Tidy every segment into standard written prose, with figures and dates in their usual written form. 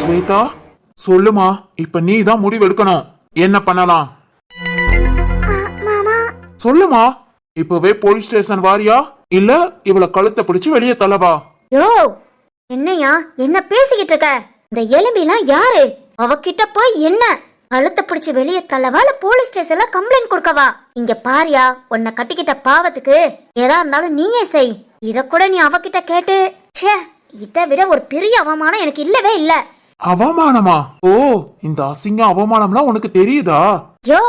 ஸ்வேதா சொல்லுமா. இப்ப நீ தான் முடிவு எடுக்கணும். என்ன பண்ணலாம் மாமா சொல்லுமா. இப்பவே போலீஸ் ஸ்டேஷன் வாரியா இல்ல இவள கழுத்தை பிடிச்சு வெளியே தள்ளவா? யோ என்னையா என்ன பேசிக்கிட்டு இருக்க? இந்த எலும்பிலாம் யாரு? அவகிட்ட போய் என்ன கழுத்தை பிடிச்சு வெளியே தள்ளவா இல்ல போலீஸ் ஸ்டேஷன்ல கம்ப்ளைண்ட் கொடுக்கவா? இங்க பாரியா, உன்னை கட்டிக்கிட்ட பாவத்துக்கு ஏதா இருந்தாலும் நீயே செய். இத கூட நீ அவகிட்ட கேட்டு ச்சே, இதை விட ஒரு பெரிய அவமானம் எனக்கு இல்லவே இல்ல. அவமானமா? ஓ, இந்த அசிங்கம் அவமானம்லாம் உனக்கு தெரியுதா? யோ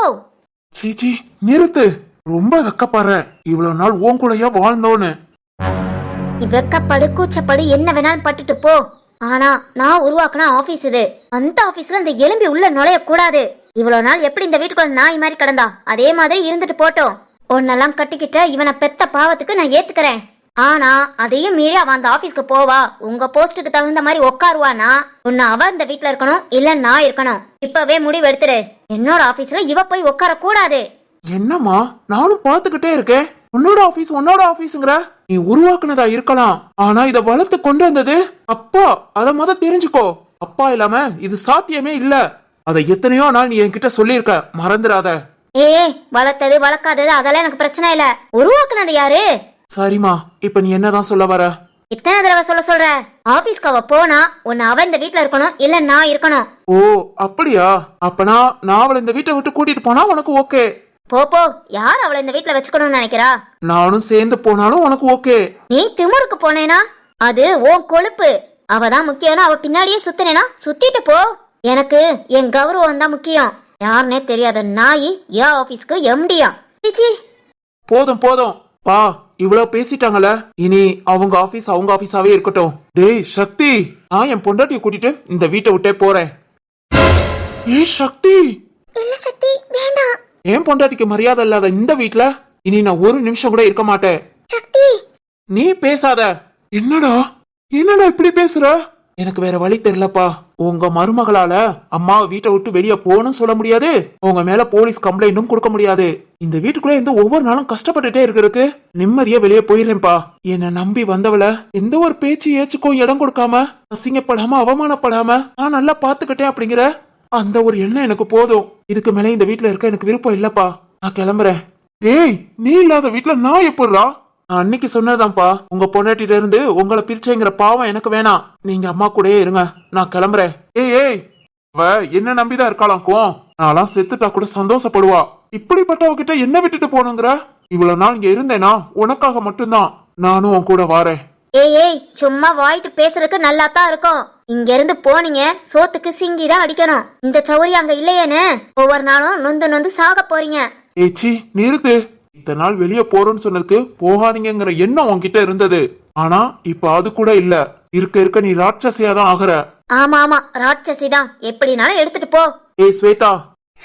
சீச்சி நிறுத்து. ரொம்ப வெக்கப்படுற. இவ்வளவு நாள் உன் கூடயா வாழ்ந்தோன்னு. நீ வெக்கப்படு கூச்சப்படு என்ன வேணாலும் பட்டுட்டு போ. ஆனா நான் உருவாக்குன ஆபீஸ் இது. அந்த ஆபீஸ்ல இந்த எலும்பி உள்ள நுழைய கூடாது. இவ்வளவு நாள் எப்படி இந்த வீட்டுக்குள்ள நாய் மாதிரி கிடந்தா அதே மாதிரி இருந்துட்டு போட்டோம். உன்னெல்லாம் கட்டிக்கிட்ட இவனை பெத்த பாவத்துக்கு நான் ஏத்துக்கிறேன். ஆனா அதையும் மீறி அவன் அந்த ஆபீஸ்க்கு போவா, உங்க போஸ்டுக்கு தகுந்த மாதிரி உட்காருவானா, உன்னை அவ இந்த வீட்டுல இருக்கணும் இல்ல நான் இருக்கணும். இப்பவே முடிவு எடுத்துரு. என்னோட ஆபீஸ்ல இவ போய் உட்கார கூடாது. என்னம்மா, நானும் பாத்துக்கிட்டே இருக்கேன். உன்னோட ஆபீஸ் உன்னோட ஆபீஸ்ங்கிற. நீ உருவாக்குனதா இருக்கலாம், ஆனா இத வளர்த்து கொண்டு வந்தது அப்பா. அத முத தெரிஞ்சுக்கோ. அப்பா இல்லாம இது சாத்தியமே இல்ல. அத எத்தனையோ நாள் நீ என்கிட்ட சொல்லியிருக்க, மறந்துடாத. வளர்த்தது வளர்க்காதது அதெல்லாம் எனக்கு பிரச்சனை இல்ல. உருவாக்குனது யாரு? சரிம்மா, இப்ப நீ என்னதான் சொல்ல வர? இத்தனை தடவை சொல்ற? ஆபீஸ்க்கு அவ போனா உன்னை அவ இந்த வீட்டுல இருக்கணும் இல்ல நான் இருக்கணும். ஓ அப்படியா? அப்பனா நான் அவளை இந்த வீட்டை விட்டு கூட்டிட்டு போனா உனக்கு ஓகே? போ யார் அவளை இந்த வீட்டுல வச்சுக்கணும்னு நினைக்கிறா? நானும் சேர்ந்து போனாலும் உனக்கு ஓகே? நீ திமுருக்கு போனேனா அது உன் கொழுப்பு. அவதான் முக்கியம்னா அவ பின்னாடியே சுத்தினேனா சுத்திட்டு போ. எனக்கு என் கௌரவம் தான் முக்கியம். யாருன்னே தெரியாத நாய் என் ஆபீஸ்க்கு எம்டியா? போதும் போதும் பா, இவ்வளவு பேசிட்டாங்கல. இனி அவங்க ஆபீஸ் அவங்க ஆபீஸாவே இருக்கட்டும். டேய் சக்தி, நான் என் பொண்டாட்டிய கூட்டிட்டு இந்த வீட்டை விட்டே போறேன். ஏய் சக்தி. இல்ல சக்தி வேண்டாம். என் பொண்டாட்டிக்கு மரியாதை இல்லாத இந்த வீட்டுல இனி நான் ஒரு நிமிஷம் கூட இருக்க மாட்டேன். சக்தி நீ பேசாத. என்னடா என்னடா இப்படி பேசுற? எனக்கு வேற வழி தெரியலப்பா. உங்க மருமகளால அம்மாவை வீட்டை விட்டு வெளியே போகணும்னு சொல்ல முடியாது, உங்க மேல போலீஸ் கம்ப்ளைண்டும் கொடுக்க முடியாது. இந்த வீட்டுக்குள்ள இருந்து ஒவ்வொரு நாளும் கஷ்டப்பட்டுட்டே இருக்கிறதுக்கு நிம்மதியா வெளியே போயிடுறேன்ப்பா. என்ன நம்பி வந்தவள எந்த ஒரு பேச்சு ஏச்சுக்கும் இடம் கொடுக்காம, அசிங்கப்படாம அவமானப்படாம நான் நல்லா பாத்துக்கிட்டேன் அப்படிங்கிற அந்த ஒரு எண்ணம் எனக்கு போதும். இதுக்கு மேல இந்த வீட்டுல இருக்க எனக்கு விருப்பம் இல்லப்பா. நான் கிளம்புறேன். ஏய், நீ இல்லாத வீட்டுல நான் எப்படிறா? நான் அன்னைக்கு சொன்னதான்ப்பா, உங்க பொண்டாட்டிட்ட இருந்து உங்களை பிரிச்சேங்கிற பாவம் எனக்கு வேணாம். நீங்க அம்மா கூடயே இருங்க. நான் கிளம்புறேன். ஏய் அவ என்ன நம்பிதான் இருக்காளாக்கும். நான்லாம் செத்துட்டா கூட சந்தோஷப்படுவா. இப்படிப்பட்டவகிட்ட என்ன விட்டுட்டு போனுங்கிற? இவ்வளவு நாள் இங்க இருந்தேனா உனக்காக மட்டும்தான். நானும் உன் கூட வாரேன். ஏய் சும்மா வாயிட்டு பேசுறதுக்கு நல்லா தான் இருக்கும். இங்க இருந்து போனீங்க சோத்துக்கு சிங்கி தான் அடிக்கணும். இந்த சௌரி அங்க இல்லையேன்னு ஒவ்வொரு நாளும் நொந்து நொந்து சாக போறீங்க. ஏச்சி நிறுத்து. இத்தனை நாள் வெளியே போறோம்னு சொன்னதுக்கு போகாதீங்கிற எண்ணம் உன்கிட்ட இருந்தது. ஆனா இப்ப அது கூட இல்ல. இருக்க இருக்க நீ ராட்சசியா தான் ஆகுற. ஆமா ஆமா ராட்சசி தான். எப்படினாலும் எடுத்துட்டு போ. ஏய் ஸ்வேதா.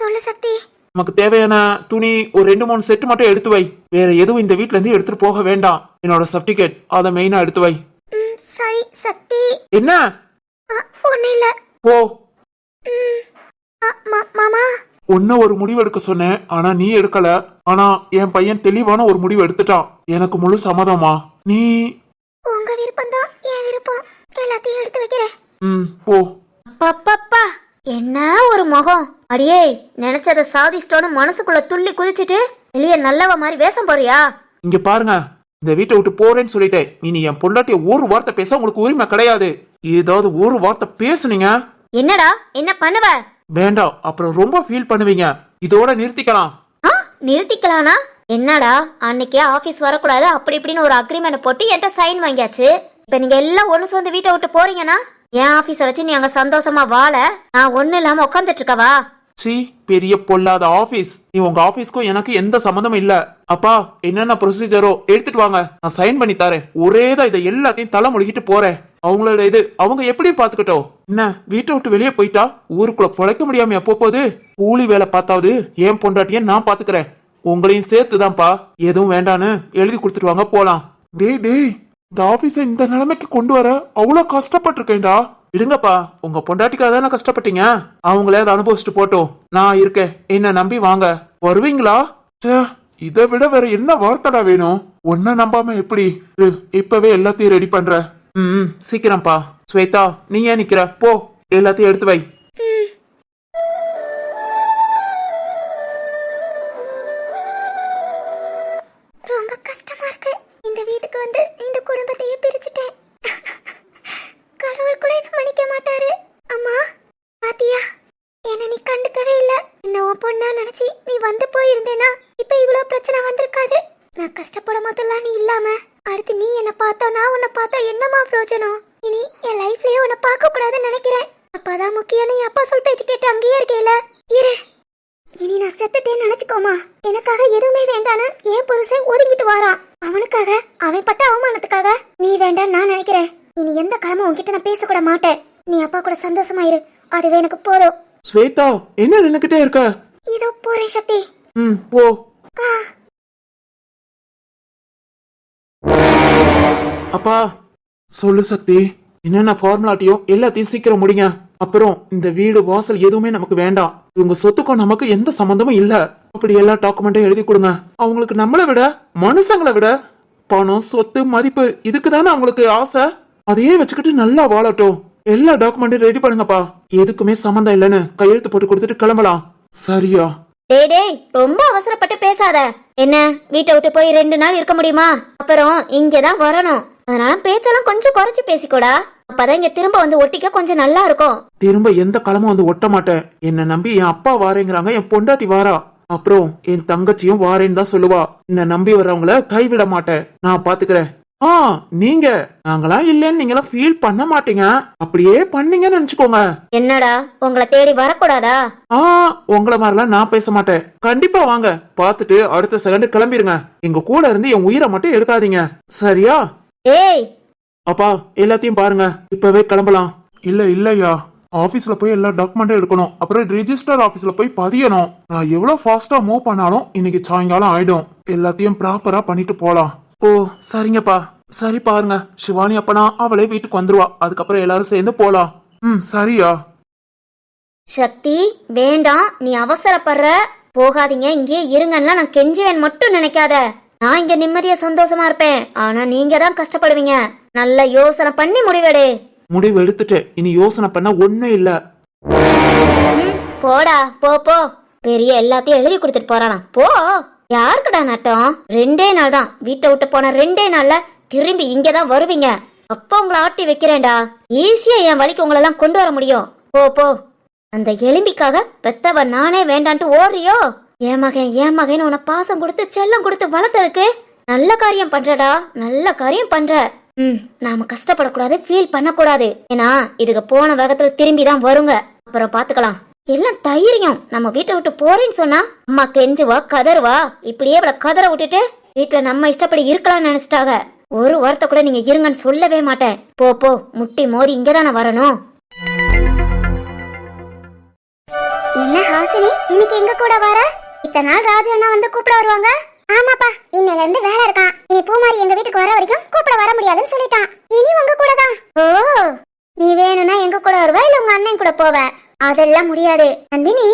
சொல்லு சக்தி. நமக்கு தேவையான துணி ஒரு 2-3 செட் மட்டும் எடுத்து வை. வேற எதுவும் இந்த வீட்ல இருந்து எடுத்துட்டு போக வேண்டாம். என்னோட சர்டிபிகேட் அத மெயினா எடுத்து வை. சரி சக்தி. என்ன? ஒண்ணு இல்ல. போ. மாமா உன்ன ஒரு முடிவு எடுக்க சொன்னேன், ஆனா நீ எடுக்கல. ஆனா என் பையன் தெளிவான ஒரு முடிவு எடுத்துட்டான். எனக்கு முழு சம்மதமா. நீ உங்க விருப்பம் தான் என் விருப்பம். எல்லாத்தையும் எடுத்து வைக்கிறேன். போ. அப்பப்பா என்ன ஒரு முகம். அடியே நினைச்சத சாதிச்சிட்டோன்னு மனசுக்குள்ள துள்ளி குதிச்சிட்டு வெளியே நல்லவ மாதிரி வேஷம் போறியா? இங்க பாருங்க, இந்த வீட்டை விட்டு போறேன்னு சொல்லிட்டேன். இனி என் பொண்டாட்டிய ஒரு வார்த்தை பேச உங்களுக்கு உரிமை கிடையாது. ஏதாவது ஒரு வார்த்தை பேசுனீங்க என்னடா என்ன பண்ணுவ? வேண்டாம், அப்புறம் ரொம்ப ஃபீல் பண்ணுவீங்க. இதோட நிறுத்திக்கலாம். நிறுத்திக்கலானா? என்னடா அன்னைக்கே ஆபீஸ் வரக்கூடாது அப்படி இப்படின்னு ஒரு அக்ரிமெண்ட் போட்டு என்கிட்ட சைன் வாங்கியாச்சு. இப்ப நீங்க எல்லாம் ஒண்ணு சேர்ந்து வீட்டை விட்டு போறீங்கன்னா என் ஆபீஸ வச்சு நீ அங்க சந்தோஷமா வாழ நான் ஒண்ணு இல்லாம உட்காந்துட்டு இருக்கவா? சி, பெரிய பொல்லாத ஆபீஸ். நீ உங்க ஆபீஸ்க்கும் எனக்கு எந்த சம்மந்தமும் இல்ல. அப்பா என்னென்ன ப்ரொசீஜரோ எடுத்துட்டு வாங்க, நான் சைன் பண்ணி தரேன். ஒரேதான் இதை எல்லாத்தையும் தலை முழுகிட்டு போறேன். அவங்களோட இது அவங்க எப்படி பாத்துக்கிட்டோம். என்ன வீட்டை விட்டு வெளியே போயிட்டா ஊருக்குள்ள பொழைக்க முடியாம போது கூலி வேலை பார்த்தாவது என் பொண்டாட்டிய நான் பாத்துக்கிறேன். உங்களையும் சேர்த்துதான்ப்பா. எதுவும் வேண்டான்னு எழுதி கொடுத்துட்டு வாங்க, போலாம். டேய் டேய், இந்த ஆபீஸ இந்த நிலைமைக்கு கொண்டு வர அவ்வளவு கஷ்டப்பட்டிருக்கேன்டா. விடுங்கப்பா, உங்க பொண்டாட்டிக்காக தானே கஷ்டப்பட்டீங்க. அவங்களே அதை அனுபவிச்சுட்டு போட்டோம். நான் இருக்கேன், என்ன நம்பி வாங்க. வருவீங்களா? இதை விட வேற என்ன வார்த்தைடா வேணும்? ஒன்ன நம்பாம எப்படி? இப்பவே எல்லாத்தையும் ரெடி பண்ற. சீக்கிரம்ப்பா. ஸ்வேதா நீ ஏன் நிக்கிற? போ. எல்லாத்தையும் எடுத்து வை. ரொம்ப கஷ்டமா இருக்கு. இந்த வீட்டுக்கு வந்து இந்த குடும்பத்தையே பிரிச்சுட்டேன். கடவுள் கூட என்ன மன்னிக்க மாட்டாரு. அம்மா பாத்தியா, என்ன நீ கண்டுக்கவே இல்ல. என்ன உன் பொண்ணா நினைச்சி நீ வந்து போயிருந்தேனா இப்ப இவ்வளவு பிரச்சனை வந்திருக்காது. நான் கஷ்டப்படும் போதெல்லாம் நீ இல்லாம அடுத்து நீ என்ன பார்த்தா நான் உன்னை பார்த்தா என்னமா பிரயோஜனம்? இனி என் லைஃப்லயே உன்னை பார்க்க கூடாதுன்னு நினைக்கிறேன். அப்பாதான் முக்கியம். நீ அப்பா சொல் பேச்சு கேட்டு அங்கேயே இருக்கேல. இரு, இனி நான் செத்துட்டேன்னு நினைச்சுக்கோமா. எனக்காக எதுவுமே வேண்டான்னு என் புருஷன் ஒதுங்கிட்டு வாரான். அவனுக்காக, அவன் பட்ட அவமானத்துக்காக நீ வேண்டான்னு நான் நினைக்கிறேன். இனி எந்த கிழமை உன்கிட்ட நான் பேசக்கூட மாட்டேன். நீ அப்பா கூட சந்தோஷமாயிரு, அதுவே எனக்கு போதும். ஸ்வேதா, என்ன நின்னுக்கிட்டே இருக்க? இதோ போறேன் சக்தி. போ. அப்பா சொல்லு சக்தி, என்னென்ன ஃபார்முலாட்டியோ எல்லாத்தையும் சீக்கிரம் முடிங்க. அப்புறம் இந்த வீடு வாசல் எதுவுமே நமக்கு வேண்டாம். இவங்க சொத்துக்கும் நமக்கு எந்த சம்பந்தமும் இல்ல. அப்படி எல்லா டாக்குமெண்ட்டும் எழுதி கொடுங்க. அவங்களுக்கு நம்மளை விட, மனுஷங்களை விட பணம், சொத்து, மதிப்பு இதுக்கு தானே அவங்களுக்கு ஆசை. அதையே வச்சுக்கிட்டு நல்லா வாழட்டும். எல்லா டாக்குமெண்ட்டும் ரெடி பண்ணுங்கப்பா. எதுக்குமே சம்பந்தம் இல்லைன்னு கையெழுத்து போட்டு கொடுத்துட்டு கிளம்பலாம். சரியா? டேய் டேய், ரொம்ப அவசரப்பட்டு பேசாத. என்ன, வீட்டை விட்டு போய் 2 நாள் இருக்க முடியுமா? அப்புறம் இங்கதான் வரணும். அதனால பேச்செல்லாம் கொஞ்சம் குறைச்சு பேசிக்கூடா. அப்பதான் இங்க திரும்ப வந்து ஒட்டிக்க கொஞ்சம் நல்லா இருக்கும். திரும்ப எந்த காலமும் வந்து ஒட்ட மாட்டேன். என்ன நம்பி என் அப்பா வாரேங்கிறாங்க, என் பொண்டாட்டி வாரா. அப்புறம் என் தங்கச்சியும் வாரேன்னு தான் சொல்லுவா. என்ன நம்பி வர்றவங்கள கைவிட மாட்டேன். நான் பாத்துக்கிறேன். நீங்க நாங்களாம் இல்லன்னு நீங்களாம் ஃபீல் பண்ண மாட்டீங்க. அப்படியே பண்ணீங்கன்னு நினைச்சுக்கோங்க. என்னடா, உங்களை தேடி வரக்கூடாதா? உங்களை மாதிரிலாம் நான் பேச மாட்டேன். கண்டிப்பா வாங்க, பாத்துட்டு அடுத்த செகண்ட் கிளம்பிருங்க. எங்க கூட இருந்து என் உயிரை மட்டும் எடுக்காதீங்க. சரியா? ஏய் அப்பா, எல்லாத்தையும் பாருங்க, இப்பவே கிளம்பலாம். இல்லையா, ஆபீஸ்ல போய் எல்லா டாக்குமெண்ட்டும் எடுக்கணும். அப்புறம் ரிஜிஸ்டர் ஆபீஸ்ல போய் பதியணும். நான் எவ்வளவு ஃபாஸ்டா மூவ் பண்ணாலும் இன்னைக்கு சாயங்காலம் ஆயிடும். எல்லாத்தையும் ப்ராப்பரா பண்ணிட்டு போலாம். ஓ சரிங்கப்பா. சரி பாருங்க, சிவானி அப்பனா அவளே வீட்டுக்கு வந்துருவா. அதுக்கப்புறம் எல்லாரும் சேர்ந்து போலாம். சரியா? சக்தி, வேண்டாம், நீ அவசரப்படுற. போகாதீங்க, இங்கே இருங்கன்னா நான் கெஞ்சுவேன் மட்டும் நினைக்காத. நான் இங்க நிம்மதியா சந்தோஷமா இருப்பேன். ஆனா நீங்க தான் கஷ்டப்படுவீங்க. நல்ல யோசனை பண்ணி முடிவெடு. முடிவு எடுத்துட்டேன். இனி யோசனை பண்ண ஒண்ணும் இல்ல. போடா, போ போ. பெரிய எல்லாத்தையும் எழுதி கொடுத்துட்டு போறானா? போ. யாருக்குடா நட்டம்? 2 நாள் தான். வீட்டை விட்டு போன 2 நாள்ல திரும்பி இங்கதான் வருவீங்க. அப்ப உங்களை ஆட்டி வைக்கிறேன்டா. ஈஸியா என் வழிக்கு உங்களெல்லாம் கொண்டு வர முடியும். போ போ. அந்த எலும்பிக்காக பெத்தவ நானே வேண்டான்ட்டு ஓடுறியோ? என் மகன் உன பாசம் கொடுத்து செல்லம் கொடுத்து வளர்த்ததுக்கு நல்ல காரியம் பண்றடா. நல்ல காரியம் பண்ற. நாம கஷ்டப்படக்கூடாது, ஃபீல் பண்ணக்கூடாது. ஏன்னா இதுக்கு போன வேகத்துல திரும்பி தான் வருங்க. அப்புறம் பாத்துக்கலாம். எல்லாம் தைரியம். நம்ம வீட்டை விட்டு போறேன்னு சொன்னா அம்மா கெஞ்சுவா, கதறுவா. இப்படியே இவளை கதற விட்டுட்டு வீட்டுல நம்ம இஷ்டப்படி இருக்கலாம்னு நினைச்சிட்டாங்க. ஒரு வார்த்தை கூட நீங்க இருங்கன்னு சொல்லவே மாட்டேன். போ போ, முட்டி மோதி இங்கதானே வரணும். என்ன ஹாசினி, இன்னைக்கு எங்க கூட வர? இத்தனை நாள் ராஜு அண்ணா வந்து கூப்பிட வருவாங்க. ஆமாப்பா, இன்னைல இருந்து வேலை இருக்கான். இனி பூமாரி எங்க வீட்டுக்கு வர வரைக்கும் கூப்பிட வர முடியாதுன்னு சொல்லிட்டான். இனி உங்க கூட தான். ஓ, நீ வேணும்னா எங்க கூட வருவா, இல்ல உங்க அண்ணன் கூட போவ? அதெல்லாம் முடியாது. நந்தினி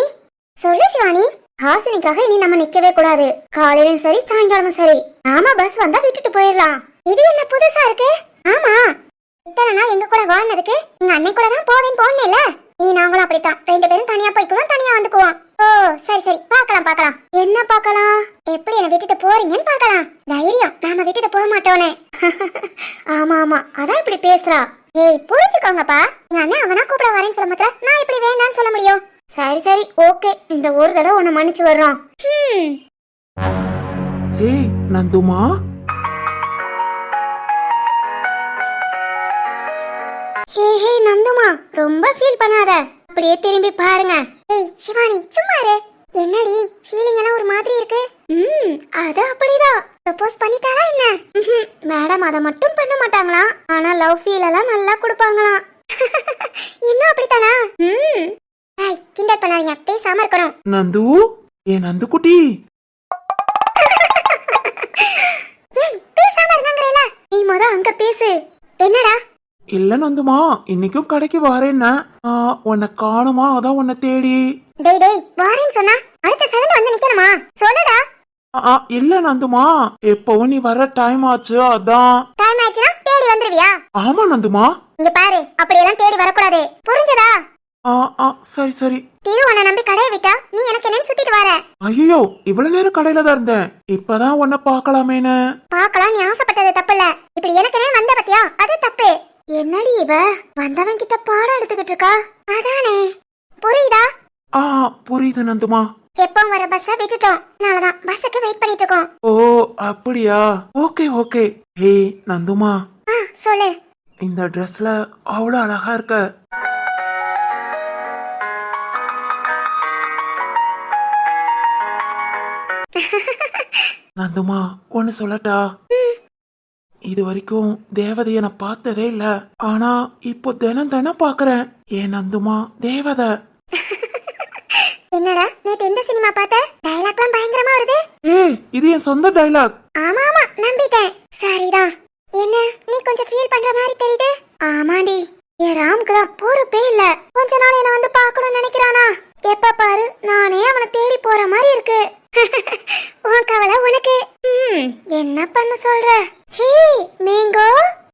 சொல்லு சிவானி. ஹாசினிக்காக இனி நம்ம நிக்கவே கூடாது. காலையிலும் சரி சாயங்காலமும் சரி நாம பஸ் வந்தா விட்டுட்டு போயிடலாம். இது என்ன புதுசா இருக்கு? ஆமா, இத்தனை நாள் எங்க கூட வாழ்ந்ததுக்கு எங்க அண்ணன் கூட தான் போவேன் போனேல. நீ நாங்களும் அப்படித்தான். 2 பேரும் தனியா போய்க்குவோம், தனியா வந்துக்குவோம். ஓ சரி சரி, பாக்கலாம். என்ன பாக்கலாம்? எப்படி என்ன விட்டுட்டு போறீங்கன்னு பாக்கலாம். தைரியம், நாம விட்டுட்டு போக மாட்டோனே. ஆமா, அதான் இப்படி பேசுறா. ஏய் புரிஞ்சுக்கோங்கப்பா. எங்க அண்ணன் அவனா கூப்பிட வரேன்னு சொல்ல மாத்திர நான் இப்படி வேண்டான்னு சொல்ல முடியும்? சரி ஓகே, இந்த ஒரு தடவை உன்னை மன்னிச்சு வர்றோம். ஏய் நந்துமா, ஹே நந்துமா, ரொம்ப ஃபீல் பண்ணாத. அப்படியே திரும்பி பாருங்க. ஏய் சிவானி சும்மா இரு. என்னடி ஃபீலிங் எல்லாம் ஒரு மாதிரி இருக்கு? அது அப்படிதான். ப்ரப்போஸ் பண்ணிட்டாளா என்ன? மேடம் அத மட்டும் பண்ண மாட்டாங்களா, ஆனா லவ் ஃபீல் எல்லாம் நல்லா கொடுப்பாங்களாம். இன்னும் அப்படித்தானா? ஏய் கிண்டல் பண்ணாதீங்க, பேசாம இருக்கணும். நந்து, ஏ நந்து குட்டி. ஏய் பேசாம இருங்கங்கறல. நீ முத அங்க பேசு. என்னடா? இல்ல நந்துமா, இன்னைக்கும் கடைக்கு வரேன்னா உன்னை காணுமா, அதான் உன்னை தேடி. டேய் வாரேன்னு சொன்னா அடுத்த செகண்ட் வந்து நிக்கணுமா? சொல்லுடா. இல்ல நந்துமா, எப்பவும் நீ வர டைம் ஆச்சு, அதான். டைம் ஆச்சுனா தேடி வந்துருவியா? ஆமா நந்துமா. இங்க பாரு, அப்படியெல்லாம் தேடி வரக்கூடாது, புரிஞ்சதா? சரி சரி. உன்னை நம்பி கடையை விட்டா நீ எனக்கு என்னன்னு சுத்திட்டு வர? ஐயோ, இவ்வளவு நேரம் கடையில தான் இருந்தேன், இப்பதான் உன்னை பாக்கலாமேன்னு. பாக்கலாம், நீ ஆசைப்பட்டது தப்பு இல்ல, இப்படி எனக்கு என்ன வந்த பத்தியா, அது தப்பு. என்னடி இவ வந்தவன் கிட்ட பாடம் எடுத்துக்கிட்டு இருக்கா? அதானே, புரியுதா? புரியுது நந்துமா. எப்பவும் வர பஸ்ஸ விட்டுட்டோம், அதனாலதான் பஸ்ஸுக்கு வெயிட் பண்ணிட்டு இருக்கோம். ஓ அப்படியா, ஓகே ஓகே. ஏய் நந்துமா, சொல்லு. இந்த ட்ரெஸ்ல அவ்வளவு அழகா இருக்க. நந்துமா, ஒன்னு சொல்லட்டா? இது வரைக்கும் தேவதைய நான் பார்த்ததே இல்ல, ஆனா இப்போ தினம் தினம் பாக்குறேன். ஏன் நந்துமா, தேவதை. என்னடா, நேத்து எந்த சினிமா பார்த்த? டயலாக்லாம் பயங்கரமா வருது. ஏய், இது என் சொந்த டயலாக். ஆமா ஆமா, நம்பிட்டேன். சரிதான். என்ன, நீ கொஞ்சம் ஃபீல் பண்ற மாதிரி தெரியுது. ஆமாடி, என் ராமுக்கு தான் பொறுப்பே இல்ல. கொஞ்ச நாள் என்ன வந்து பார்க்கணும்னு நினைக்கிறானா? எப்ப பாரு நானே அவனை தேடி போற மாதிரி இருக்கு. உன் கவலை உனக்கு. என்ன பண்ண சொல்ற? ஹே மேங்கோ,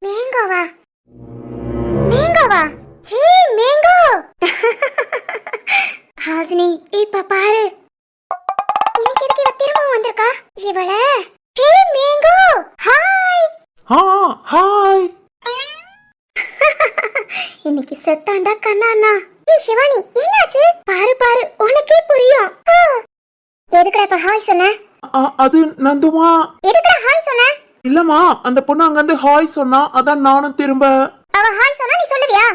மேங்கோவா மேங்கோவா? ஹே மேங்கோ. ஹாசினி, இப்ப பாரு, இன்னைக்கு எதுக்கு இவ திரும்பவும் வந்திருக்கா? இவள. ஹே மேங்கோ, ஹாய். ஹாய். இன்னைக்கு செத்தாண்டா கண்ணா. ஏய் சிவானி, என்னாச்சு? பாரு பாரு, உனக்கே புரியும். எதுக்குடா இப்ப ஹாய் சொன்ன? அது நந்துமா. எதுக்குடா ஹாய் சொன்ன? இல்லம்மா, அந்த பொண்ணு அங்க இருந்து ஹாய் சொன்னா, அதான் நானும் திரும்ப. அவ ஹாய் சொன்னா நீ சொல்லுவியா?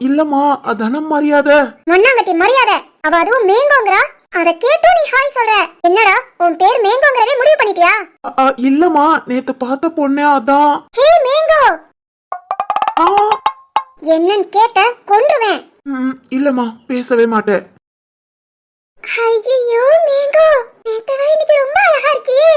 இல்லம்மா, அதான மரியாதை. மண்ணாங்கட்டி மரியாதை. அவ அதுவும் மேங்கோங்கறா, அத கேட்டு நீ ஹாய் சொல்ற. என்னடா, உன் பேர் மேங்கோங்கறதே முடிவு பண்ணிட்டியா? இல்லம்மா, நேத்து பார்த்த பொண்ணே அதான். ஹே மேங்கோ. என்னன்னு கேட்ட கொன்றுவேன். இல்லம்மா, பேசவே மாட்டேன். ஐயோ மேங்கோ, நேத்து விட இன்னைக்கு ரொம்ப அழகா இருக்கியே.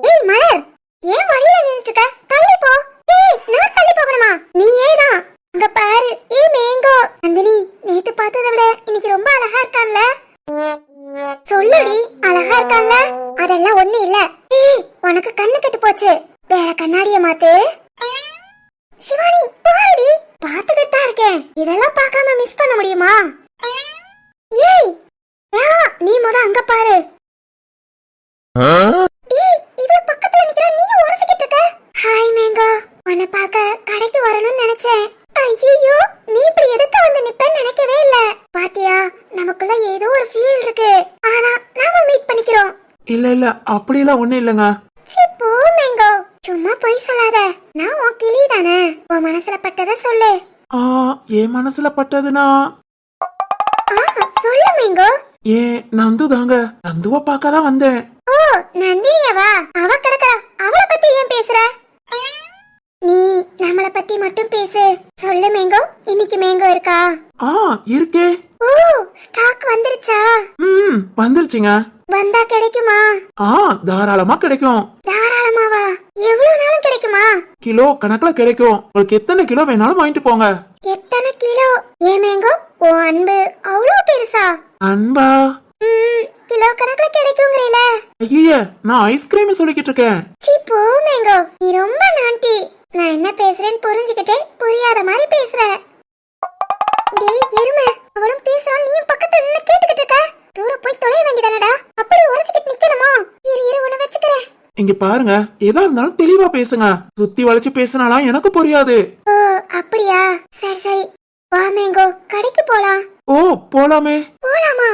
ஏய் மலர், ஏன் வழியில நின்னுட்டு இருக்க? தள்ளி போ. ஏய், நான் தள்ளி போகணுமா? நீ ஏதான் அங்க பாரு. ஏய் மேங்கோ. நந்தினி, நேத்து பார்த்ததை விட இன்னைக்கு ரொம்ப அழகா இருக்கான்ல? சொல்லுடி, அழகா இருக்கான்ல? அதெல்லாம் ஒண்ணு இல்ல. ஏய், உனக்கு கண்ணு கெட்டு போச்சு, வேற கண்ணாடிய மாத்து. சிவானி பாருடி, பாத்துக்கிட்டு தான் இருக்கேன், இதெல்லாம் பார்க்காம மிஸ் பண்ண முடியுமா? ஏய் நீ முத அங்க பாரு. ஏய், இவள பக்கத்துல நிக்கிற, நீ உரசிக்கிட்டு இருக்க. ஹாய் மேங்கோ, உன்னை பார்க்க கடைக்கு வரணும்னு நினைச்சேன். ஐயோ, நீ இப்படி எதுக்கு வந்து நிப்பேன்னு நினைக்கவே இல்ல. பாத்தியா, நமக்குள்ள ஏதோ ஒரு ஃபீல் இருக்கு, ஆனா நாம மீட் பண்ணிக்கிறோம். இல்ல அப்படியெல்லாம் ஒண்ணு இல்லங்க. போ மேங்கோ, சும்மா போய் சொல்லாத. நான் உன் கிளி தானே, உன் மனசுல பட்டத சொல்லு. என் மனசுல பட்டதுனா சொல்லு மேங்கோ. ஏன் நந்து தாங்க, நந்துவ பார்க்கதான் வந்தேன். ஓ நந்தினியவா? அவ கிடக்குறா, அவளை பத்தி ஏன் பேசுற? நீ நம்மள பத்தி மட்டும் பேசு. சொல்லு மேங்கோ, இன்னைக்கு மேங்கோ இருக்கா? இருக்கே. ஓ, ஸ்டாக் வந்துருச்சா? வந்துருச்சுங்க. வந்தா கிடைக்குமா? தாராளமா கிடைக்கும். தாராளமாவா? எவ்வளவு நாளும் கிடைக்குமா? கிலோ கணக்குல கிடைக்கும், உங்களுக்கு எத்தனை கிலோ வேணாலும் வாங்கிட்டு போங்க. எத்தனை கிலோ? ஏ மேங்கோ, ஓ அன்பு அவ்வளவு பெருசா? அன்பா? கிலோ கணக்குல கிடைக்குங்கறீல? ஐயே, நான் ஐஸ்கிரீம் சொல்லிக்கிட்டு இருக்கேன். சீ போ மேங்கோ, நீ ரொம்ப நான்டி. நான் என்ன பேசுறேன்னு புரிஞ்சுக்கிட்டே புரியாத மாதிரி பேசுற. டேய் எருமை, அவளும் பேசுறான், நீயும் பக்கத்துல நின்னு கேட்டுக்கிட்டு இருக்க. தூரம் போய் தொலைய வேண்டியதானடா, அப்படி உரசிக்கிட்டு நிக்கணுமா? இரு உன்னை வச்சுக்கிறேன். இங்க பாருங்க, எதா இருந்தாலும் தெளிவா பேசுங்க, சுத்தி வளைச்சு பேசினாலாம் எனக்கு புரியாது. ஓ அப்படியா, சரி சரி, வா மேங்கோ, கடைக்கு போலாம். ஓ போலாமே. போலாமா?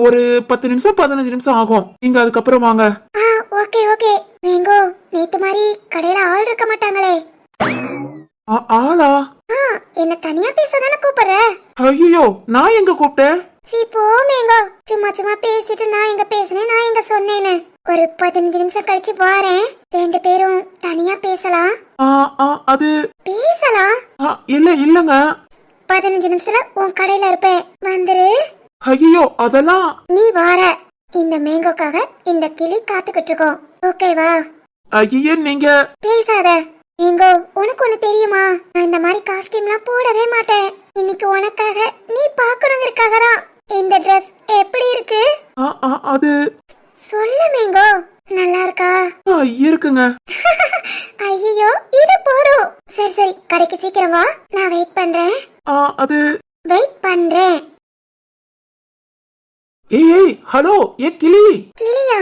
ஒரு 10 நிமிஷம் 15 நிமிஷம் ஆகும், நீங்க அதுக்கப்புறம் வாங்க. Okay okay. மேங்கோ, நேத்து மாதிரி கடையில ஆள் இருக்க மாட்டாங்களே? ஆளா? என்ன தனியா பேசதானே கூப்பிடுற? ஐயோ, நான் எங்க கூப்பிட்டேன்? சீ போ மேங்கோ, சும்மா சும்மா பேசிட்டு நான் எங்க பேசுனேன், நான் எங்க சொன்னேன்னு. ஒரு 15 நிமிஷம் கழிச்சு வாரேன், 2 பேரும் தனியா பேசலாம். அது பேசலாம். இல்லங்க, 15 நிமிஷத்துல உன் கடையில இருப்பேன், வந்துரு. ஐயோ அதெல்லாம். நீ வார, இந்த மேங்கோக்காக இந்த கிளி காத்துக்கிட்டு இருக்கோம், ஓகேவா? ஐயே நீங்க பேசாத. மேங்கோ, உனக்கு ஒண்ணு தெரியுமா? நான் இந்த மாதிரி காஸ்டியூம்லாம் போடவே மாட்டேன். இன்னைக்கு உனக்காக, நீ பாக்கணுங்கிறதுக்காக தான். இந்த Dress எப்படி இருக்கு? அது சொல்லு மேங்கோ, நல்லா இருக்கா? ஏய் ஏய் ஹலோ ஏ கிளி. கிளியா?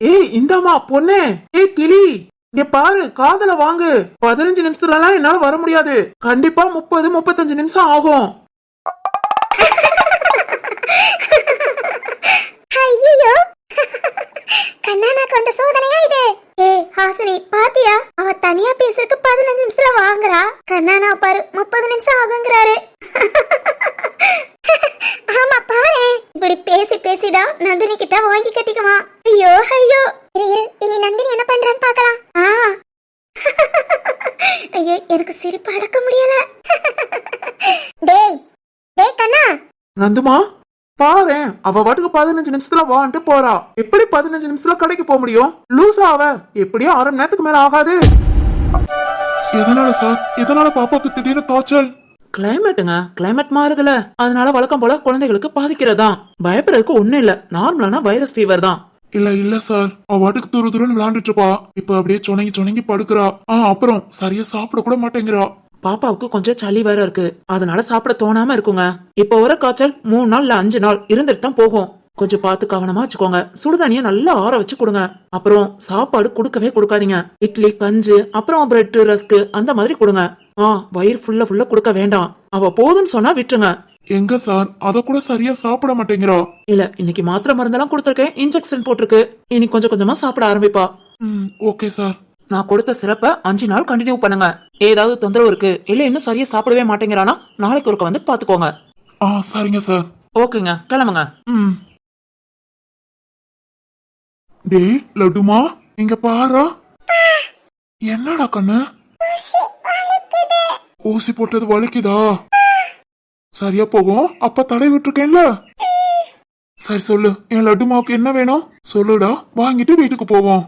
ஏய் இந்தாமா பொண்ணே. ஏய் கிளி இங்க பாரு, காதல வாங்கு. 15 நிமிஷத்துலலாம் என்னால வர முடியாது. கண்டிப்பா 30-35 நிமிஷம் ஆகும். ஐயோ, கண்ணானாக்கு வந்த சோதனையா இது? ஏய் ஹாசினி பாத்தியா, அவ தனியா பேசுறதுக்கு 15 நிமிஷத்துல வாங்குறா. கண்ணானா பாரு 30 நிமிஷம் ஆகுங்கிறாரு. ஆமா பாரு, இப்படி பேசி பேசிதான் நந்தினி கிட்ட வாங்கி கட்டிக்குமா. ஐயோ ஐயோ, இனி நந்தினி என்ன பண்றான்னு பாக்கலாம். ஐயோ, எனக்கு சிரிப்பு அடக்க முடியல. டேய் டேய் கண்ணா. நந்துமா பாரு, அவ பாட்டுக்கு 15 நிமிஷத்துல வான்ட்டு போறா. எப்படி 15 நிமிஷத்துல கடைக்கு போக முடியும்? லூசா அவ. எப்படியும் 1/2 மணி நேரத்துக்கு மேல ஆகாது. எதனால சார்? எதனால பாப்பாக்கு திடீர்னு காய்ச்சல்? கிளைமேட்டுங்க, கிளைமேட் மாறுதுல, அதனால வழக்கம் போல குழந்தைகளுக்கு பாதிக்கிறதா. பயப்படுறதுக்கு ஒண்ணும் இல்ல, நார்மலான வைரஸ் ஃபீவர் தான். இல்ல சார், அவ வாட்டுக்கு துரு துருன்னு விளையாண்டுட்டு இருப்பா. இப்ப அப்படியே சொனங்கி சொனங்கி படுக்கிறா. அப்புறம் சரியா சாப்பிட கூட மாட்டேங்கிறா. பாப்பாவுக்கு கொஞ்சம் சளி வேற இருக்கு, அதனால சாப்பிட தோணாம இருக்குங்க. இப்ப வர காய்ச்சல் 3 நாள் இல்ல 5 நாள் இருந்துட்டு தான் போகும். கொஞ்சம் பார்த்து கவனமா வச்சுக்கோங்க. சுடுதண்ணிய நல்லா ஆற வச்சு கொடுங்க. அப்புறம் சாப்பாடு கொடுக்கவே கொடுக்காதீங்க. இட்லி, கஞ்சு, அப்புறம் பிரெட், ரஸ்க் அந்த மாதிரி கொடுங்க. வயிறு ஃபுல்லா கொடுக்க வேண்டாம். அவ போதும்னு சொன்னா விட்டுருங்க. எங்க சார், அத கூட சரியா சாப்பிட மாட்டேங்கிறா. இல்ல, இன்னைக்கு மாத்திரை மருந்தெல்லாம் கொடுத்துருக்கேன், இன்ஜெக்ஷன் போட்டிருக்கு. இனி கொஞ்சம் கொஞ்சமா சாப்பிட ஆரம்பிப்பா. Okay sir. நான் கொடுத்த சிறப்ப 5 நாள் கண்டினியூ பண்ணுங்க. ஏதாவது தொந்தரவு இருக்கு இல்ல இன்னும் சரியா சாப்பிடவே மாட்டேங்கிறானா நாளைக்கு ஒருக்க வந்து பாத்துக்கோங்க. சரிங்க சார். ஓகேங்க, கிளம்புங்க. டேய் லட்டுமா, இங்க பாரா. என்னடா கண்ணு? ஊசி போட்டது வலிக்குதா? சரியா போகும். அப்ப தடை விட்டுருக்கேன்ல. சரி சொல்லு, என் லட்டுமாவுக்கு என்ன வேணும் சொல்லுடா, வாங்கிட்டு வீட்டுக்கு போவோம்.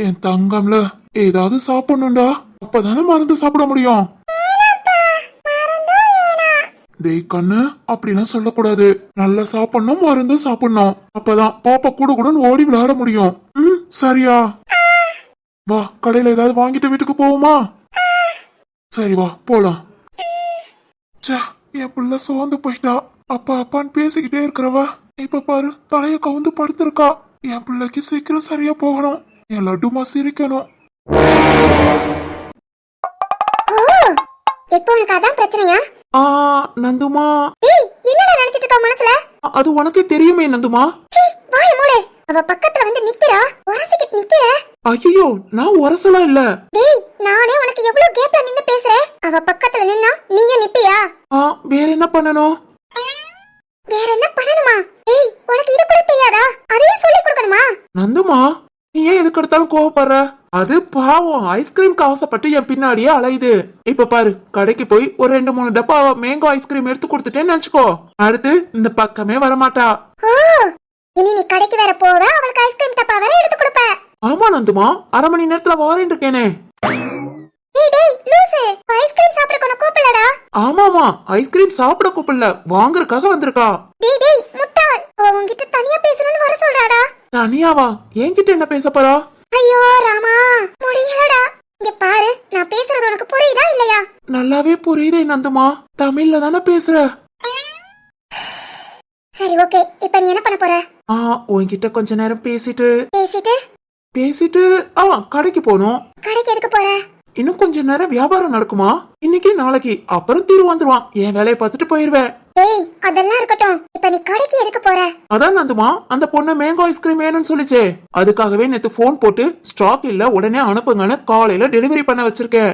என் தங்கம்ல, ஏதாவது சாப்பிடணும்டா, அப்பதானே மருந்து சாப்பிட முடியும். டேய் கண்ணு, அப்படிலாம் சொல்லக்கூடாது. நல்லா சாப்பிடணும், மருந்து சாப்பிடணும். அப்பதான் பாப்பா கூட கூட ஓடி விளையாட முடியும். சரியா? வா, கடையில ஏதாவது வாங்கிட்டு வீட்டுக்கு போவோமா? சரி வா போலாம். என் பிள்ளை சோர்ந்து போயிட்டா. அப்பா அப்பான்னு பேசிக்கிட்டே இருக்கிறவ இப்ப பாரு தலைய கவுந்து படுத்திருக்கா. என் பிள்ளைக்கு சீக்கிரம் சரியா போகணும். என் லட்டுமா சிரிக்கணும். இப்போ உனக்கு அதான் பிரச்சனையா? நந்துமா, என்னடா நினைச்சிட்டு இருக்க மனசுல? அது உனக்கே தெரியுமே நந்துமா. வாய மூடு. அவ பக்கத்துல வந்து நிக்கிறா, உரசிக்கிட்டு நிக்கிற. ஐயோ, நான் உரசலாம் இல்ல. டேய், நானே உனக்கு எவ்வளவு கேப்ல நின்னு பேசுறேன். அவ பக்கத்துல நின்னா நீயும் நிப்பியா? வேற என்ன பண்ணணும்? வேற என்ன பண்ணணுமா? ஏய், உனக்கு இது கூட தெரியாதா? அதையும் சொல்லி கொடுக்கணுமா? நந்துமா, நீ ஏன் எதுக்கு எடுத்தாலும் கோவப்படுற? அது பாவம் ஐஸ்கிரீம்க்கு ஆசைப்பட்டு என் பின்னாடியே அலையுது. இப்ப பாரு, கடைக்கு போய் ஒரு 2-3 டப்பா மேங்கோ ஐஸ்கிரீம் எடுத்து கொடுத்துட்டேன்னு நினைச்சுக்கோ, அடுத்து இந்த பக்கமே வரமாட்டா. இனி நீ கடைக்கு வேற போவ, அவளுக்கு ஐஸ்கிரீம் டப்பா வேற எடுத்து கொடுப்ப. ஆமா நந்துமா, 1/2 மணி நேரத்துல வாரேன் இருக்கேனே. டேய் லூசு, ஐஸ்கிரீம் சாப்பிட கொன கூப்பிடலடா. ஆமாமா, ஐஸ்கிரீம் சாப்பிட கூப்பிடல, வாங்குறதுக்காக வந்திருக்கா. டேய் முட்டாள், உன்கிட்ட தனியா பேசணும்னு வர சொல்றாடா. தனியாவா? என்கிட்ட என்ன பேச போறா? ஐயோ ராமா, முடியலடா. இங்க பாரு, நான் பேசுறது உனக்கு புரியுதா இல்லையா? நல்லாவே புரியுதே நந்துமா, தமிழ்ல தானே பேசுற. சரி ஓகே, இப்ப நீ என்ன பண்ண போற? உன்கிட்ட கொஞ்ச நேரம் பேசிட்டு கடைக்கு போகணும். கடைக்கு எதுக்கு போற? இன்னும் கொஞ்ச நேரம் வியாபாரம் நடக்குமா, இன்னைக்கு நாளைக்கு, அப்புறம் தீர்வு வந்துருவான். என் வேலையை பார்த்துட்டு போயிருவேன். ஏய், அதெல்லாம் இருக்கட்டும், இப்ப நீ கடைக்கு எதுக்கு போற? அதான் நந்துமா, அந்த பொண்ணு மேங்கோ ஐஸ்கிரீம் வேணும்னு சொல்லிச்சே, அதுக்காகவே நேத்து போன் போட்டு ஸ்டாக் இல்ல உடனே அனுப்புங்கன்னு காலையில டெலிவரி பண்ண வச்சிருக்கேன்.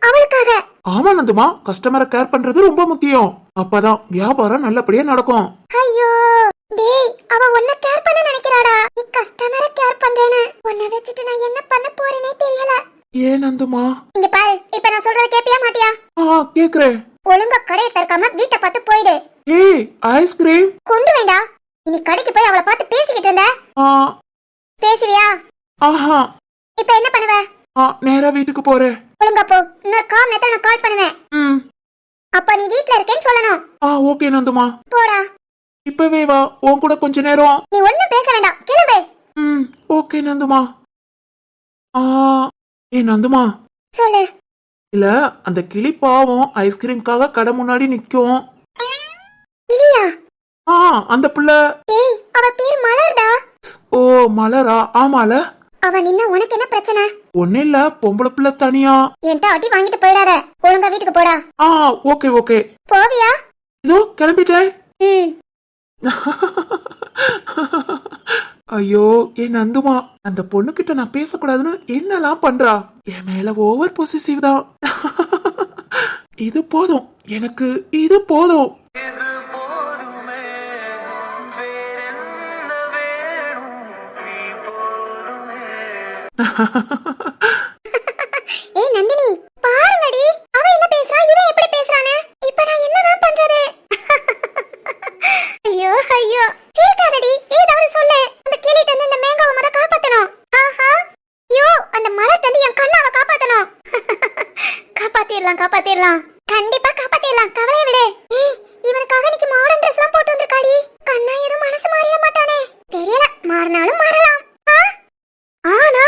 அவளுக்காக? ஆமா நந்துமா, கஸ்டமரை கேர் பண்றது ரொம்ப முக்கியம். அப்பதான் வியாபாரம் நல்லபடியா நடக்கும். ஐயோ டேய், அவ உன்னை கேர் பண்ண நினைக்கிறாடா. நீ கஸ்டமரை கேர் பண்றேன்னு உன்னை வச்சுட்டு நான் என்ன பண்ண போறேனே தெரியல. ஏன் நந்துமா? இங்க பாரு, இப்ப நான் சொல்றத கேப்பியா மாட்டியா? கேக்குறேன். ஒழுங்கா கடையை திறக்காம வீட்டை பார்த்து போயிடு. ஏய், ஐஸ்கிரீம் கொண்டு வேண்டா. இனி கடைக்கு போய் அவளை பார்த்து பேசிக்கிட்டு இருந்த பேசுவியா? ஆஹா. இப்ப என்ன பண்ணுவ? நேரா வீட்டுக்கு போறேன். ஒழுங்கா போ, இன்னொரு 1/4 மணி நேரத்துல நான் கால் பண்ணுவேன். அப்ப நீ வீட்ல இருக்கேன்னு சொல்லணும். ஓகே நந்துமா. போடா. இப்பவே வா, உன் கூட கொஞ்ச நேரம். நீ ஒண்ணும் பேச வேண்டாம், கிளம்பு. ஓகே நந்துமா. நந்துமா சொல்லு. இல்ல, அந்த கிளி பாவம் ஐஸ்கிரீம்காக கடை முன்னாடி நிக்கும். இல்லையா? அந்த புள்ள. ஏய் அவ பேர் மலர்டா. ஓ மலரா? ஆமால. அவ நின்ன உனக்கு என்ன பிரச்சனை? ஒன்னும் இல்ல, பொம்பளை புள்ள தனியா. என்கிட்ட அடி வாங்கிட்டு போயிடாத, ஒழுங்கா வீட்டுக்கு போடா. Okay okay. போவியா? இதோ கிளம்பிட்டேன். ஐயோ என் நந்துமா, அந்த பொண்ணு கிட்ட நான் பேசக்கூடாதுன்னு என்னெல்லாம் பண்றா. என் மேல ஓவர் பொசிசிவ் தான். இது போதும் எனக்கு, இது போதும். ஏய் நந்தினி, பாருங்கடி, அவ என்ன பேசுறா, இவன் எப்படி பேசுறானே. இப்போ நான் என்னதான் பண்றது? ஐயோ ஐயோ, சிரிக்காதடி, ஏதாவது சொல்லு. அந்த கிளிட்ட இருந்து இந்த மேங்காவை மொத காப்பாத்தணும். ஆஹா, ஐயோ அந்த மலர்ட்ட இருந்து என் கண்ணாவை காப்பாத்தணும். காப்பாத்திடலாம், கண்டிப்பா காப்பாத்திடலாம், கவலையை விடு. ஏய் இவனுக்காக இன்னைக்கு மாடர்ன் ட்ரெஸ்லாம் போட்டு வந்திருக்காடி. கண்ணா எதுவும் மனசு மாறிட மாட்டானே. தெரியல, மாறினாலும் மாறலாம். ஆனா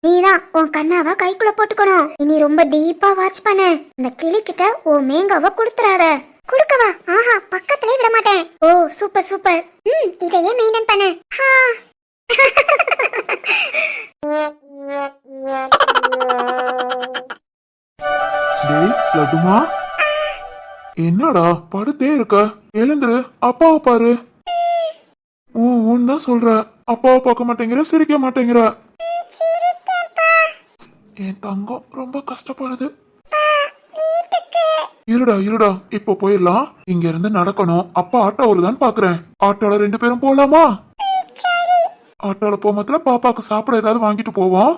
நீதான் உன் கண்ணாவ கைக்குள்ள போட்டுக்கணும். இனி ரொம்ப டீப்பா வாட்ச் பண்ணு. இந்த கிளி கிட்ட ஓ மேங்காவ குடுத்துறாத. குடுக்கவா? ஆஹா, பக்கத்துலயே விட மாட்டேன். ஓ சூப்பர் சூப்பர். இதையே மெயின்டைன் பண்ணு. டேய் லட்டுமா, என்னடா படுத்தே இருக்க? எழுந்துரு, அப்பாவை பாரு. தான் சொல்ற, அப்பாவை பார்க்க மாட்டேங்கிற, சிரிக்க மாட்டேங்கிற. என் தங்கம் ரொம்ப கஷ்டப்படுது. இருடா இப்போ போயிடலாம். இங்க இருந்து நடக்கணும். அப்பா ஆட்டோ வருதான்னு பாக்குறேன். ஆட்டோல 2 பேரும் போலாமா? ஆட்டோல போகும்போதுல பாப்பாக்கு சாப்பிட ஏதாவது வாங்கிட்டு போவோம்.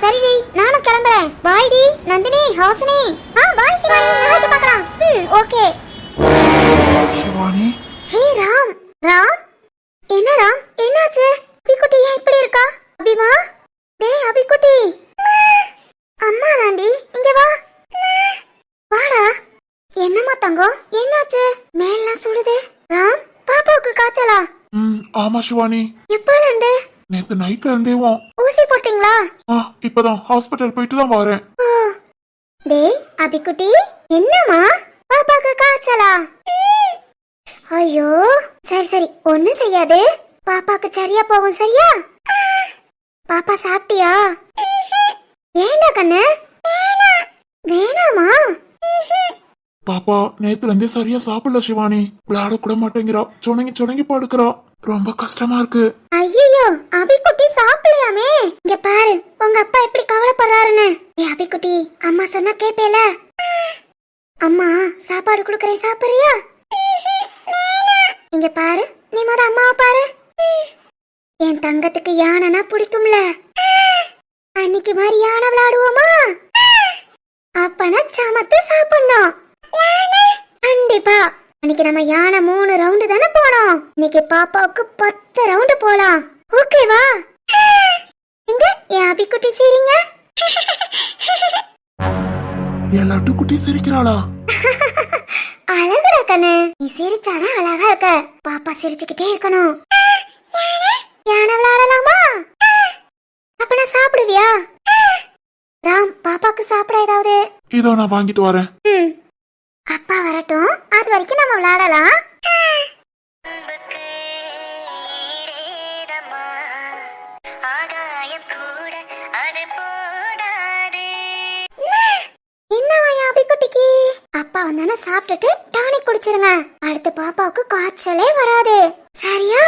சரிடி, நானும் கிளம்புறேன். பாய் டி நந்தினி, ஹாசினி. பாய் சிவானி, நாளைக்கு பார்க்கலாம். ஓகே. சிவானி. ஹே ராம். என்ன ராம், என்னாச்சு? அபிக்குட்டி ஏன் இப்படி இருக்கா? அபிமா, டேய் அபிக்குட்டி. அம்மா தாண்டி, இங்க வா. வாடா. என்னம்மா தங்கம், என்னாச்சு? மேலாம் சுடுது. ராம், பாப்பாவுக்கு காய்ச்சலா? ஆமா சிவானி. எப்பல இருந்து? நேத்து நைட்ல இருந்தேவும். ஊசி போட்டீங்களா? இப்பதான் ஹாஸ்பிட்டல் போயிட்டு தான் வரேன். டேய் அபிக்குட்டி, என்னம்மா பாப்பாக்கு காய்ச்சலா? ஐயோ சரி ஒண்ணும் செய்யாது, பாப்பாக்கு சரியா போகும். சரியா? பாப்பா சாப்பிட்டியா? ஏண்டா கண்ணு? வேணாமா? பாப்பா நேத்துல இருந்தே சரியா சாப்பிடல சிவானி. விளையாட கூட மாட்டேங்கிறா, சுணங்கி படுக்கிறா. ரொம்ப கஷ்டமா இருக்கு. ஐயோ அபிக்குட்டி சாப்பிடலையாமே. இங்க பாரு உங்க அப்பா எப்படி கவலைப்படுறாருன்னு. ஏ அபிக்குட்டி, அம்மா சொன்னா கேப்பேல. அம்மா சாப்பாடு குடுக்கறேன், சாப்பிடுறியா? இங்க பாரு, நீ முத அம்மாவை பாரு. என் தங்கத்துக்கு யானைனா பிடிக்கும்ல, அன்னைக்கு மாதிரி யானை விளையாடுவோமா? அப்பனா சமத்து சாப்பிடணும். கண்டிப்பா. அன்னைக்கு நம்ம யானை 3 ரவுண்டு தானே போனோம். இன்னைக்கு பாப்பாவுக்கு 10 ரவுண்டு போலாம். ஓகேவா? இங்க என் அபிக்குட்டி சிரிங்க. என் லட்டு குட்டி சிரிக்கிறாளா? அழகுடா கண்ணு, நீ சிரிச்சாதான் அழகா இருக்க. பாப்பா சிரிச்சுக்கிட்டே இருக்கணும். யானை விளையாடலாமா? அப்ப நான் சாப்பிடுவியா? ராம், பாப்பாக்கு சாப்பிட ஏதாவது? இதோ நான் வாங்கிட்டு வரேன். அப்பா வரட்டும், அது வரைக்கும் நம்ம விளையாடலாம். என்னவா அபிக்குட்டிக்கு? அப்பா வந்தானே சாப்பிட்டுட்டு டானிக் குடிச்சிருங்க. அடுத்து பாப்பாவுக்கு காய்ச்சலே வராது. சரியா?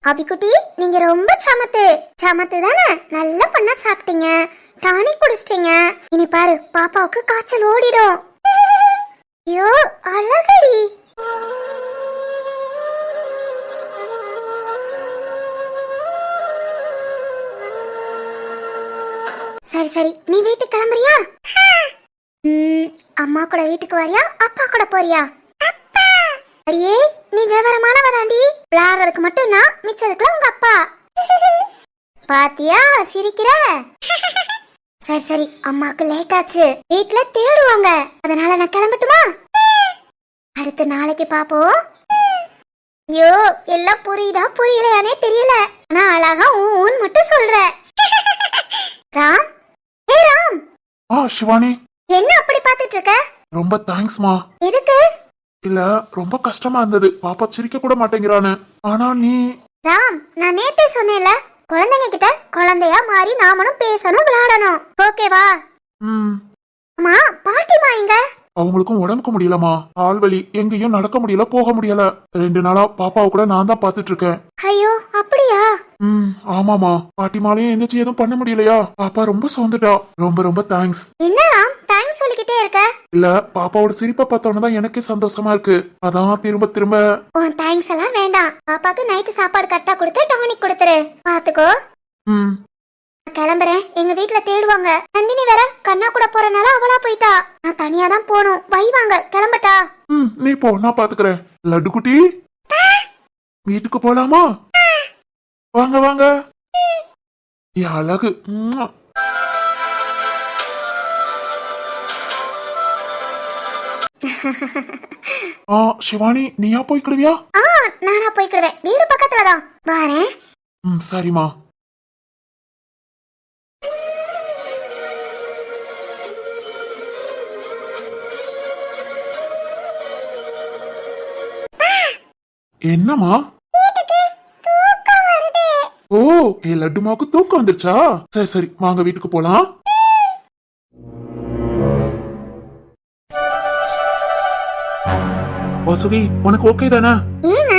அபிக்குட்டி, நீங்க ரொம்ப சமத்து தானே. நல்ல பண்ணா சாப்பிட்டீங்க, டானிக் குடிச்சிட்டீங்க. இனி பாரு, பாப்பாவுக்கு காய்ச்சல் ஓடிடும். ஐயோ அழகடி. சரி நீ வீட்டுக்கு கிளம்புறியா? அம்மா கூட வீட்டுக்கு வரியா, அப்பா கூட போறியா? அடியே, நீ விவரமானவ தாண்டி. விளையாடுறதுக்கு மட்டும் நான், மிச்சதுக்குள்ள உங்க அப்பா. பாத்தியா சிரிக்கிற? சரி அம்மாக்கு லேட் ஆச்சு, வீட்டுல தேடுவாங்க. அதனால நான் கிளம்பட்டுமா? அடுத்து நாளைக்கு பாப்போம். ஐயோ எல்லாம் புரியுதா புரியலையானே தெரியல. ஆனா அழகா ஊன் மட்டும் சிவானி என்ன அப்படி பாத்துட்டு இருக்க? ரொம்ப தேங்க்ஸ்மா. எதுக்கு? இல்ல ரொம்ப கஷ்டமா இருந்தது, பாப்பா சிரிக்க கூட மாட்டேங்கிறானு. ஆனா நீ ராம், நான் நேத்தே சொன்னேன்ல, குழந்தைங்க கிட்ட குழந்தையா மாறி நாமளும் பேசணும், விளையாடணும். ஓகேவா? ம் அம்மா, பாட்டிமா எங்க? அவங்களுக்கும் உடம்புக்கு முடியலமா, ஆள்வலி, எங்கேயும் நடக்க முடியல, போக முடியல. 2 நாளா பாப்பாவை கூட நான் தான் பாத்துட்டு இருக்கேன். ஐயோ, அப்படியா? ஆமாமா, பாட்டிமாலையும் எந்திரிச்சு எதுவும் பண்ண முடியலையா, பாப்பா ரொம்ப சோர்ந்துட்டா. ரொம்ப ரொம்ப தேங்க்ஸ். என்ன ராம், தேங்க்ஸ் சொல்லிக்கிட்டே இருக்க? இல்ல, பாப்பாவோட சிரிப்பை பார்த்தோன்னு தான் எனக்கே சந்தோஷமா இருக்கு, அதான் திரும்ப திரும்ப. உன் தேங்க்ஸ் எல்லாம் வேண்டாம். பாப்பாக்கு நைட்டு சாப்பாடு கரெக்டா கொடுத்து டானிக் கொடுத்துரு. பாத்துக்கோ. ம் கிளம்புறேன், எங்க வீட்ல தேடுவாங்க. நந்தினி வேற கண்ணா கூட போறனால அவளா போயிட்டா. நான் தனியா தான் போகணும், வைவாங்க. கிளம்பட்டா? நீ போ, நான் பாத்துக்கிறேன். லட்டு குட்டி, வீட்டுக்கு போலாமா? வாங்க வாங்க. என் அழகு. ம்ம். சிவானி, நீயா போய்க்கிடுவியா? நானா போய்க்கிடுவேன், வீடு பக்கத்துலதான். வாரேன். சரிம்மா. என்னம்மா? ஓ, என் லட்டுமாவுக்கு தூக்கம் வந்துருச்சா? சரி சரி, வாங்க வீட்டுக்கு போலாம். வாசுகி, உனக்கு ஓகே தானே? ஏங்க?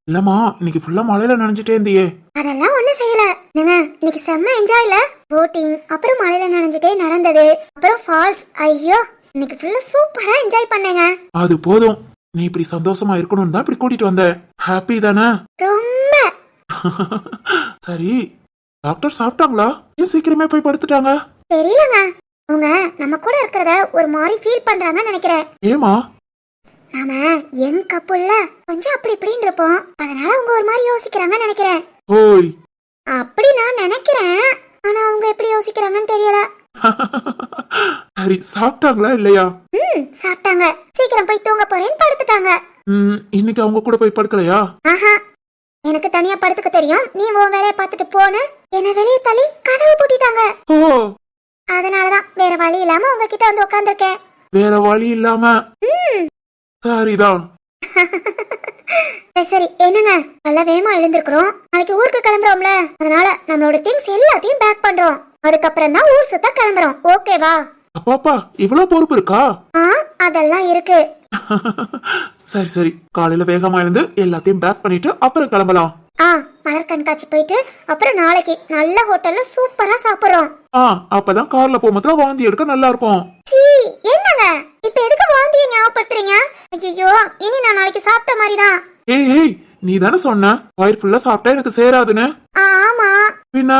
இல்லம்மா, இன்னைக்கு ஃபுல்லா மழையில நனைஞ்சிட்டே இருந்தியே. அதெல்லாம் ஒண்ணும் செய்யல. இன்னைக்கு செம்ம என்ஜாய்ல. போட்டிங், அப்புறம் மழையில நனைஞ்சிட்டே நடந்தது, அப்புறம் ஃபால்ஸ். ஐயோ, இன்னைக்கு ஃபுல்லா சூப்பரா என்ஜாய் பண்ணேங்க. அது போதும், நீ இப்படி சந்தோஷமா இருக்கணும்னு தான் இப்படி கூட்டிட்டு வந்த. ஹாப்பி தானே? ரொம்ப. சரி, டாக்டர் சாப்பிட்டாங்களா? ஏன் சீக்கிரமே போய் படுத்துட்டாங்க? தெரியலங்க, அவங்க நம்ம கூட இருக்கிறத ஒரு மாதிரி ஃபீல் பண்றாங்கன்னு நினைக்கிறேன். ஏமா? நாம என் கப்புல்ல கொஞ்சம் அப்படி இப்படின்னு இருப்போம், அதனால அவங்க ஒரு மாதிரி யோசிக்கிறாங்கன்னு நினைக்கிறேன். ஓய், அப்படி நான் நினைக்கிறேன், ஆனா அவங்க எப்படி யோசிக்கிறாங்கன்னு தெரியல. சரி, சாப்பிட்டாங்களா இல்லையா? சாப்பிட்டாங்க. சீக்கிரம் போய் தூங்க போறேன்னு படுத்துட்டாங்க. இன்னைக்கு அவங்க கூட போய் படுக்கலையா? ஆஹா, எனக்கு தனியா படுத்துக்க தெரியும், நீ உன் வேலையை பார்த்துட்டு போன்னு என்ன வெளியே தள்ளி கதவு பூட்டிட்டாங்க. ஓ, அதனாலதான் வேற வழி இல்லாம உங்ககிட்ட வந்து உட்கார்ந்துருக்கேன். வேற வழி இல்லாம? சரிதான். சரி, என்னங்க நல்ல வேகமா எழுந்திருக்கிறோம், நாளைக்கு ஊருக்கு கிளம்புறோம்ல, அதனால நம்மளோட திங்ஸ் எல்லாத்தையும் பேக் பண்றோம். அதுக்கப்புறம் தான் ஊர் சுத்த கிளம்புறோம். ஓகேவா? அப்பாப்பா, இவ்வளவு பொறுப்பு இருக்கா? அதெல்லாம் இருக்கு. சரி சரி, காலையில வேகமா எழுந்து எல்லாத்தையும் பேக் பண்ணிட்டு அப்புறம் கிளம்பலாம். மலர் கண்காட்சி போயிட்டு அப்புறம் நாளைக்கு நல்ல ஹோட்டல்ல சூப்பரா சாப்பிடுறோம். அப்பதான் கார்ல போகும்போது வாந்தி எடுக்க நல்லா இருக்கும். என்னங்க இப்ப எதுக்கு வாந்தியை ஞாபகப்படுத்துறீங்க? ஐயோ, இனி நான் நாளைக்கு சாப்பிட்ட மாதிரிதான். ஏய், நீ தானே சொன்ன வயிறு ஃபுல்லா சாப்பிட்டா எனக்கு சேராதுன்னு. ஆமா. பின்ன?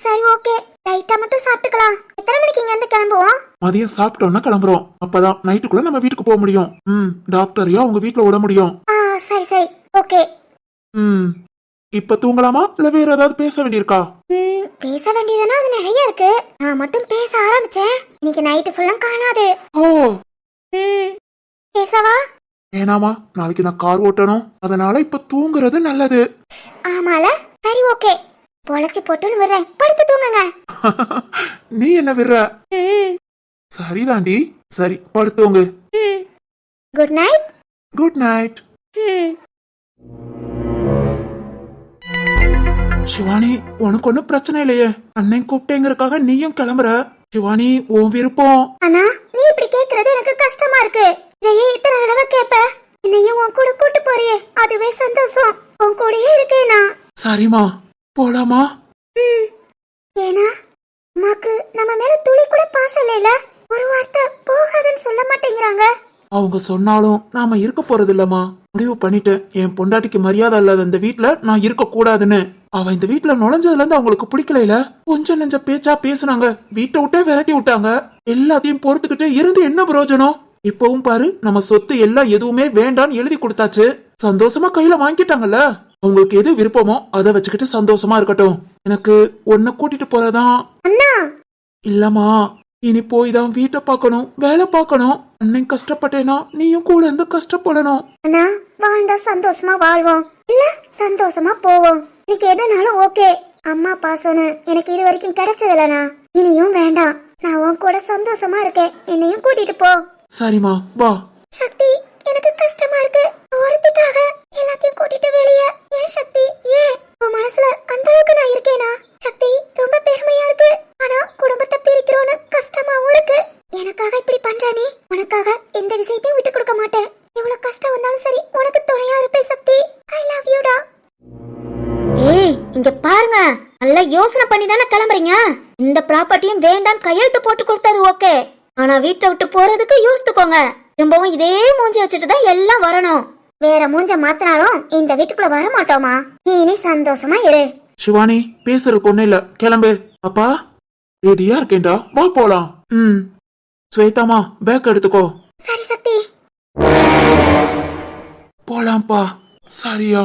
சரி, ஓகே, லைட்டா மட்டும் சாப்பிட்டுக்கலாம். எத்தனை மணிக்கு இங்க இருந்து கிளம்புவோம்? மதியம் சாப்பிட்டோம்னா கிளம்புறோம், அப்பதான் நைட்டுக்குள்ள நம்ம வீட்டுக்கு போக முடியும். டாக்டரையும் அவங்க வீட்டுல விட முடியும். சரி சரி, ஓகே. இப்ப தூங்கலாமா இல்ல வேற ஏதாவது பேச வேண்டியிருக்கா? பேச வேண்டியதுன்னா அது நிறைய இருக்கு. நான் மட்டும் பேச ஆரம்பிச்சேன், இன்னைக்கு நைட்டு ஃபுல்லா காணாது. ஓ, பேசவா? ஏனாமா, நாளைக்கு நான் கார் ஓட்டணும், அதனால இப்ப தூங்குறது நல்லது. ஆமால, சரி ஓகே, பொழைச்சு போட்டுன்னு விடுறேன், படுத்து தூங்குங்க. நீ என்ன விடுற? சரிதாண்டி, சரி படுத்துங்க. Good night. Good night. Shivani, உனக்கு ஒன்னும் பிரச்சனை இல்லையே, அண்ணன் கூப்பிட்டேங்கறக்காக நீயும் கிளம்புற. சிவானி, உன் விருப்பம். அண்ணா, நீ இப்படி கேக்குறது எனக்கு கஷ்டமா இருக்கு. இதையே இத்தனை தடவை கேப்ப, என்னையும் உன் கூட கூட்டு போறியே, அதுவே சந்தோஷம். உன் கூடயே இருக்கேனா? சரிமா, போலாமா? ஏனா அம்மாக்கு நம்ம மேல துளி கூட பாசம் இல்ல, ஒரு வார்த்தை போகாதன்னு சொல்ல மாட்டேங்கிறாங்க. அவங்க சொன்னாலும் நாம இருக்க போறது இல்லம்மா. முடிவு பண்ணிட்டேன், என் பொண்டாட்டிக்கு மரியாதை இல்லாத இந்த வீட்டுல நான் இருக்க கூடாதுன்னு. அவ இந்த வீட்டுல நுழைஞ்சதுல இருந்து அவங்களுக்கு பிடிக்கல. கொஞ்சம் நெஞ்ச பேச்சா பேசுனாங்க, வீட்டை விட்டே விரட்டி விட்டாங்க. எல்லாத்தையும் பொறுத்துக்கிட்டு இருந்து என்ன பிரயோஜனம்? இப்பவும் பாரு, நம்ம சொத்து எல்லாம் எதுவுமே வேண்டான்னு எழுதி கொடுத்தாச்சு, சந்தோஷமா கையில வாங்கிட்டாங்கல்ல. அவங்களுக்கு எது விருப்பமோ அதை வச்சுக்கிட்டு சந்தோஷமா இருக்கட்டும். எனக்கு உன்னை கூட்டிட்டு போறதான். அண்ணா, இல்லம்மா, இனி போய் தான் வீட்டை பார்க்கணும், வேலை பார்க்கணும். அண்ணன் கஷ்டப்பட்டேனா நீயும் கூட இருந்து கஷ்டப்படணும். அண்ணா, வாழ்ந்தா சந்தோஷமா வாழ்வோம், இல்ல சந்தோஷமா போவோம். எனக்கு எதுனாலும் ஓகே. அம்மா பாசம்னு எனக்கு இது வரைக்கும் கிடைச்சதில்லண்ணா, இனியும் வேண்டாம். நான் உன் கூட சந்தோஷமா இருக்கேன், என்னையும் கூட்டிட்டு போ. சரிம்மா வா. சக்தி, எனக்கு கஷ்டமா இருக்கு. ஒருத்திக்காக எல்லாத்தையும் கூட்டிட்டு வெளியே. ஏன் சக்தி, ஏன் உன் மனசுல அந்த அளவுக்கு நான் இருக்கேனா? சக்தி, ரொம்ப பெருமையா இருக்கு. ஆனா குடும்பத்தை பிரிக்கிறோன்னு கஷ்டமாவும் இருக்கு. எனக்காக இப்படி பண்ற நீ, உனக்காக எந்த விஷயத்தையும் விட்டு கொடுக்க மாட்டேன். எவ்வளவு கஷ்டம் வந்தாலும் சரி, உனக்கு துணையா இருப்பேன் சக்தி. ஐ லவ் யூ டா. ஏய், இங்க பாருங்க, நல்லா யோசனை பண்ணி தானே கிளம்புறீங்க. இந்த ப்ராப்பர்ட்டியும் வேண்டாம் கையெழுத்து போட்டு கொடுத்தது ஓகே, ஆனா வீட்டை விட்டு போறதுக்கு யோசித்துக்கோங்க. திரும்பவும் இதே மூஞ்சி வச்சுட்டு தான் எல்லாம் வரணும். வேற மூஞ்ச மாத்தினாலும் இந்த வீட்டுக்குள்ள வர மாட்டோமா? நீ சந்தோஷமா இரு. சிவானி, பேசுறதுக்கு ஒண்ணு இல்ல, கிளம்பு. அப்பா ரெடியா இருக்கேன்டா, வா போலாம். ஸ்வேதாமா, பேக் எடுத்துக்கோ. சரி சக்தி. போலாம்ப்பா. சரியா?